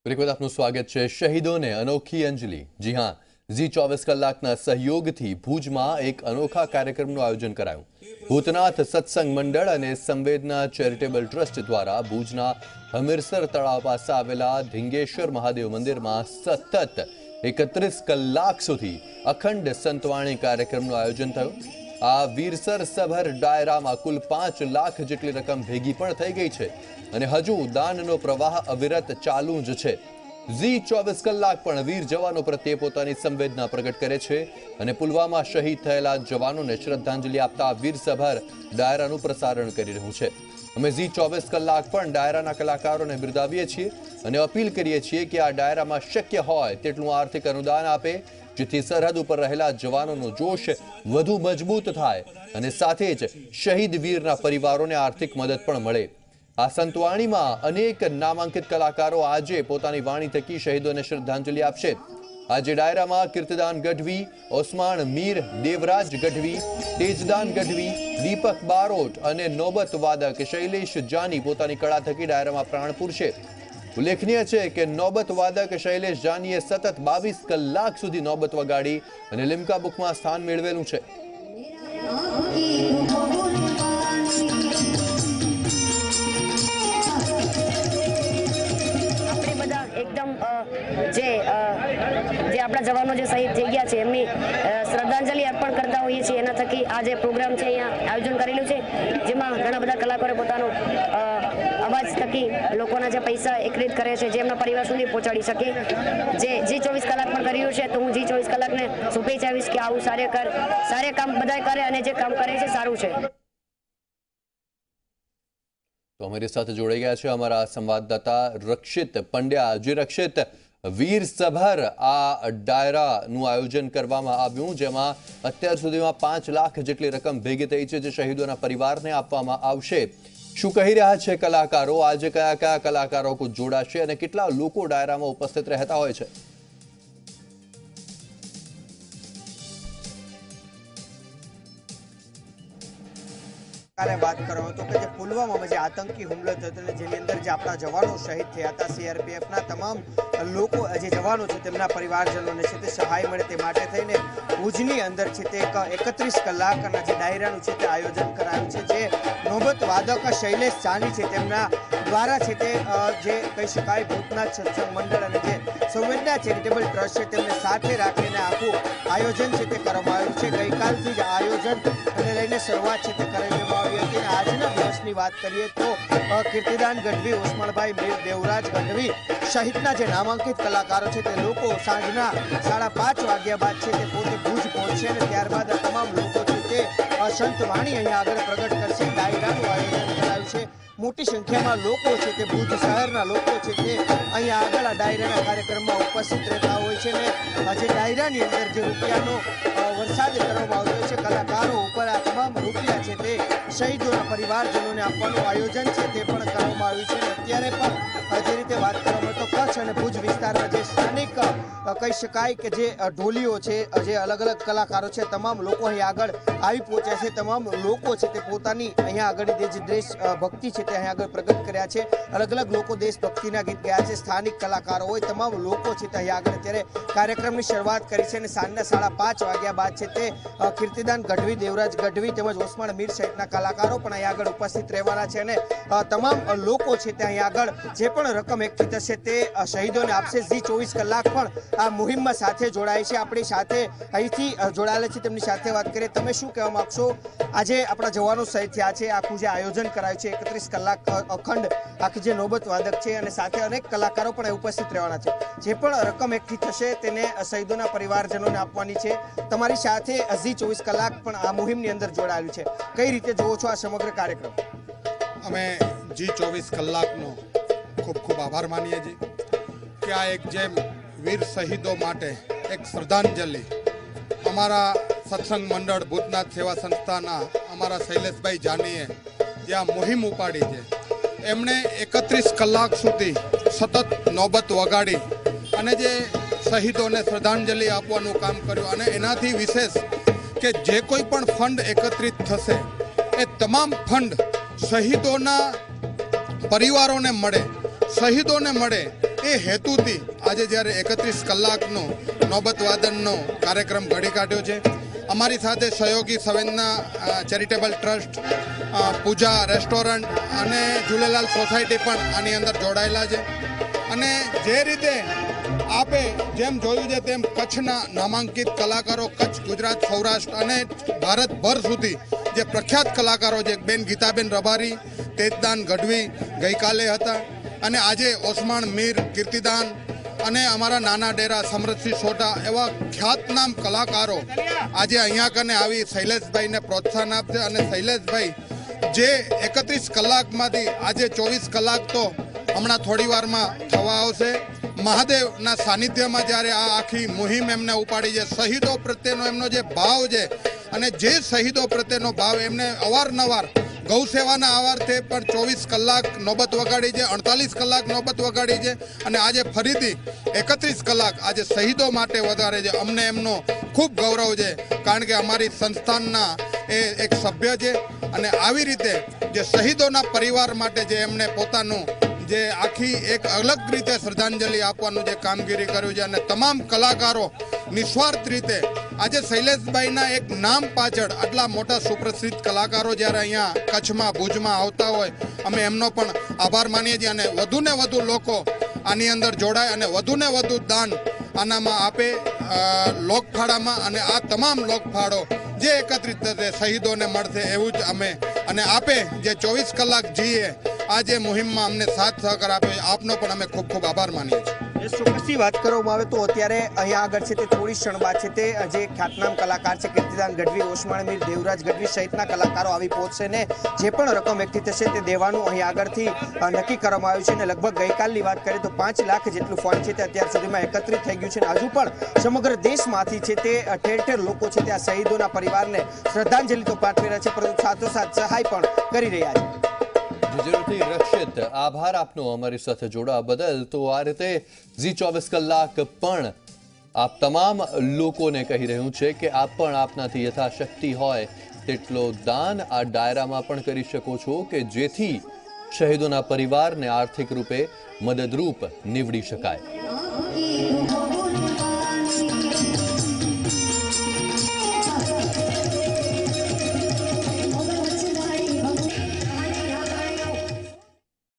એક વખત આપનું સ્વાગત છે। શહીદોને અનોખી અંજલિ। જી હા, ઝી 24 કલાકના સહયોગથી ભુજમાં એક અનોખા કાર્યક્રમનું આયોજન કરાયું। ભૂતનાથ સત્સંગ મંડળ અને સંવેદના ચેરિટેબલ ટ્રસ્ટ દ્વારા ભુજના હમીરસર તળાવ પાસે આવેલા ધીંગેશ્વર મહાદેવ મંદિરમાં સતત 31 કલાક સુધી અખંડ સંતવાણી કાર્યક્રમનું આયોજન થયું। આ વીરસર સભર ડાયરામાં કુલ 5 લાખ જેટલી રકમ ભેગી પણ થઈ ગઈ છે અને હજુ દાનનો પ્રવાહ અવિરત ચાલુ જ છે। ઝી 24 કલાક પણ વીર જવાનો પ્રત્યે પોતાની સંવેદના પ્રગટ કરે છે અને પુલવામા શહીદ થયેલા જવાનોને શ્રદ્ધાંજલિ આપતા વીરસભર ડાયરાનું પ્રસારણ કરી રહ્યું છે। અમે ઝી 24 કલાક પણ ડાયરાના કલાકારોને બિરદાવીએ છીએ અને અપીલ કરીએ છીએ કે આ ડાયરામાં શક્ય હોય તેટલું આર્થિક અનુદાન આપે, જેથી સરહદ ઉપર રહેલા જવાનોનો જોશ વધુ મજબૂત થાય અને સાથે જ શહીદ વીરના પરિવારોને આર્થિક મદદ પણ મળે। આ સંતવાણીમાં અનેક નામાંકિત કલાકારો આજે પોતાની વાણી થકી શહીદોને શ્રદ્ધાંજલિ આપશે। આજે ડાયરામાં કીર્તિદાન ગઢવી, ઓસ્માણ મીર, દેવરાજ ગઢવી, તેજદાન ગઢવી, દીપક બારોટ અને નોબત વાદક શૈલેષ જાની પોતાની કળા થકી ડાયરામાં પ્રાણ પૂરશે। ઉલ્લેખનીય છે કે નોબત વાદક શૈલેષ જાનીએ સતત 22 કલાક સુધી નોબત વગાડી અને લિમ્કા બુકમાં સ્થાન મેળવેલું છે। एकदम जे આપણા જવાનો જે શહીદ થઈ ગયા છે એમની શ્રદ્ધાંજલિ અર્પણ કરતા હોઈએ છીએ। એના થકી આ જે પ્રોગ્રામ છે અહીંયા આયોજન કરેલું છે, જેમાં ઘણા બધા કલાકારો પોતાનો અવાજ થકી લોકોના જે પૈસા એકત્રિત કરે છે, જે એમના પરિવાર સુધી પહોંચાડી શકે। જે ઝી 24 કલાક પણ કર્યું છે, તો હું ઝી 24 કલાકને શુભેચ્છા આપીશ કે આવું સારે કામ બધા કરે અને જે કામ કરે છે સારું છે। તો અમારી સાથે જોડાઈ ગયા છે અમારા સંવાદદાતા રક્ષિત પંડ્યા। જે રક્ષિત, વીર સભર આ ડાયરાનું આયોજન કરવામાં આવ્યું, જેમાં અત્યાર સુધીમાં 5 લાખ જેટલી રકમ ભેગી થઈ છે, જે શહીદોના પરિવારને આપવામાં આવશે। શું કહી રહ્યા છે કલાકારો? આજે કયા કયા કલાકારો જોડાશે અને કેટલા લોકો ડાયરામાં ઉપસ્થિત રહેતા હોય છે? बात करो तो कि पुलवामा में आतंकी हुमलो थयो जेनी अंदर जे आपणा जवानो शहीद थया हता, CRPF ना तमाम लोको जे जवानो छे तेमना परिवारजनोने छे ते सहाय मळे ते माटे थईने भुजनी अंदर छे ते 31 कलाकना जे डायरानुं छे ते आयोजन करायुं छे। जे नोबत वादक शैलेष जानी छे तेमना द्वारा छे ते जे कही शकाय भूतनाथ सत्संग मंडळ अने जे संवेदना चेरिटेबल ट्रस्ट छे तेमने साथे राखीने आखुं आयोजन छे ते करवामां आव्युं छे। गईकालथी ज आयोजन अने लईने शरूआत छे ते कराववामां आवी हती। આજના દિવસની વાત કરીએ તો કીર્તિદાન ગઢવી, ઓસ્માણભાઈ મીર, દેવરાજ ગઢવી સહિતના જે નામાંકિત કલાકારો છે તે લોકો સાંજના 5:30 વાગ્યા બાદ છે તે પોતે ભુજ પહોંચશે અને ત્યારબાદ આ તમામ લોકો છે તે સંતવાણી અહીંયા આગળ પ્રગટ કરશે। ડાયરાનું આયોજન કરાયું છે। મોટી સંખ્યામાં લોકો છે તે ભુજ શહેરના લોકો છે તે અહીંયા આગળ આ ડાયરાના કાર્યક્રમમાં ઉપસ્થિત રહેતા હોય છે ને આજે ડાયરાની અંદર જે રૂપિયાનો વરસાદ કરવામાં આવ્યો છે કલાકારો ઉપર, આ તમામ રૂપિયા છે તે શહીદોના પરિવારજનોને આપવાનું આયોજન છે તે પણ કરવામાં આવ્યું છે। અત્યારે પણ જે રીતે વાત કરવામાં તો કચ્છ અને ભુજ વિસ્તારના જે સ્થાનિક કહી શકાય કે જે ઢોલીઓ છે, જે અલગ અલગ કલાકારો છે, તમામ લોકો અહીં આગળ આવી પહોંચ્યા છે। તમામ લોકો છે તે પોતાની અહીંયા આગળ જે દેશભક્તિ છે તે અહીંયા આગળ પ્રગટ કર્યા છે। અલગ અલગ લોકો દેશભક્તિના ગીત ગયા છે। સ્થાનિક કલાકારો હોય, તમામ લોકો છે તે અહીંયા આગળ અત્યારે કાર્યક્રમની શરૂઆત કરી છે અને સાંજના 5:30 વાગ્યા બાદ છે તે કીર્તિદાન ગઢવી, દેવરાજ ગઢવી તેમજ ઓસ્માણ મીર સહિતના કલાકારો પણ અહીંયા આગળ ઉપસ્થિત રહેવાના છે અને તમામ લોકો છે તે અહીંયા આગળ જે પણ રકમ એકઠી થશે તે શહીદોને આપશે। ઝી 24 કલાક પણ આ મુહિમમાં સાથે જોડાય છે। આપણી સાથે અહીંથી જોડાયેલા છે, તેમની સાથે વાત કરીએ। તમે શું કહેવા માંગશો? આજે આપણા જવાનો શહીદ થયા છે, આખું જે આયોજન કરાયું છે 31 કલાક અખંડ આખી જે નોબત વાદક છે અને સાથે અનેક કલાકારો પણ ઉપસ્થિત રહેવાના છે, જે પણ રકમ એકઠી થશે તેને શહીદોના પરિવારજનોને આપવાની છે। તમારી સાથે ઝી 24 કલાક પણ આ મુહિમની અંદર જોડાયેલું છે, કઈ રીતે જોવો છો આ સમગ્ર કાર્યક્રમ? અમે ઝી 24 કલાકનો ખૂબ ખૂબ આભાર માનીએ છીએ કે આ એક જેમ વીર શહીદો માટે એક શ્રદ્ધાંજલિ અમારા સત્સંગ મંડળ ભૂતનાથ સેવા સંસ્થાના અમારા શૈલેષભાઈ જાનીએ જે આ મુહિમ ઉપાડી છે, એમણે 31 કલાક સુધી સતત નોબત વગાડી અને જે શહીદોને શ્રદ્ધાંજલિ આપવાનું કામ કર્યું અને એનાથી વિશેષ કે જે કોઈ પણ ફંડ એકત્રિત થશે એ તમામ ફંડ શહીદોના પરિવારોને મળે, શહીદોને મળે એ હેતુથી આજે જ્યારે 31 કલાકનો નોબત વાદનનો કાર્યક્રમ ઘડી કાઢ્યો છે. અમારી સાથે સહયોગી સંવેદના ચેરિટેબલ ટ્રસ્ટ, પૂજા રેસ્ટોરન્ટ અને ઝૂલેલાલ સોસાયટી પણ આની અંદર જોડાયેલા છે. અને જે રીતે આપે જેમ જોયું છે તેમ કચ્છના નામાંકિત કલાકારો, કચ્છ, ગુજરાત, સૌરાષ્ટ્ર અને ભારતભર સુધી જે પ્રખ્યાત કલાકારો છે, બેન ગીતાબેન રબારી, તેજદાન ગઢવી ગઈકાલે હતા અને આજે ઓસમાણ મીર, કીર્તિદાન અને અમારા નાના ડેરા સમરથસિંહ સોઢા એવા ખ્યાતનામ કલાકારો આજે અહીંયા કને આવી શૈલેષભાઈને પ્રોત્સાહન આપશે. અને શૈલેષભાઈ જે 31 કલાકમાંથી આજે 24 કલાક તો હમણાં થોડી વારમાં થવા આવશે. મહાદેવના સાનિધ્યમાં જ્યારે આ આખી મુહિમ એમને ઉપાડી છે, શહીદો પ્રત્યેનો એમનો જે ભાવ છે અને જે શહીદો પ્રત્યેનો ભાવ એમને અવારનવાર ગૌ સેવાના આવારથી પણ 24 કલાક નોબત વગાડી છે, 48 કલાક નોબત વગાડી છે અને આજે ફરીથી 31 કલાક આજે શહીદો માટે વધારે છે. અમને એમનો ખૂબ ગૌરવ છે, કારણ કે અમારી સંસ્થાનના એ એક સભ્ય છે અને આવી રીતે જે શહીદોના પરિવાર માટે જે એમણે પોતાનું જે આખી એક અલગ રીતે શ્રદ્ધાંજલિ આપવાનું જે કામગીરી કર્યું છે અને તમામ કલાકારો નિસ્વાર્થ રીતે આજે શૈલેષભાઈના એક નામ પાછળ આટલા મોટા સુપ્રસિદ્ધ કલાકારો જ્યારે અહીંયા કચ્છમાં, ભુજમાં આવતા હોય, અમે એમનો પણ આભાર માનીએ છીએ અને વધુને વધુ લોકો આની અંદર જોડાય અને વધુને વધુ દાન આનામાં આપે લોકફાળામાં. અને આ તમામ લોકફાળો જે એકત્રિત થશે શહીદોને મળશે એવું જ અમે અને આપે જે 24 કલાક જીએ આ જે મુહિમમાં અમને સાથ સહકાર આપ્યો, આપનો પણ અમે ખૂબ ખૂબ આભાર માનીએ છીએ. ચોક્કસથી વાત કરવામાં આવે તો અત્યારે અહીંયા આગળ છે તે થોડી ક્ષણ બાદ છે તે જે ખ્યાતનામ કલાકાર છે કીર્તિદાન ગઢવી, ઓસમાણ મીર, દેવરાજ ગઢવી સહિતના કલાકારો આવી પહોંચશે ને જે પણ રકમ એકઠી થશે તે દેવાનું અહીં આગળથી નક્કી કરવામાં આવ્યું છે. અને લગભગ ગઈકાલની વાત કરીએ તો 5 લાખ જેટલું ફંડ છે તે અત્યાર સુધીમાં એકત્રિત થઈ ગયું છે અને હજુ પણ સમગ્ર દેશમાંથી છે તે ઠેર ઠેર લોકો છે તે આ શહીદોના પરિવારને શ્રદ્ધાંજલિ તો પાઠવી રહ્યા છે, પરંતુ સાથોસાથ સહાય પણ કરી રહ્યા છે. જરૂરથી રક્ષિત, આભાર આપનો અમારી સાથે જોડાવા બદલ. તો આ રીતે ઝી 24 કલાક પણ આપ તમામ લોકોને કહી રહ્યું છે કે આપ પણ આપનાથી યથાશક્તિ હોય તેટલો દાન આ ડાયરામાં પણ કરી શકો છો કે જેથી શહીદોના પરિવારને આર્થિક રૂપે મદદરૂપ નીવડી શકાય.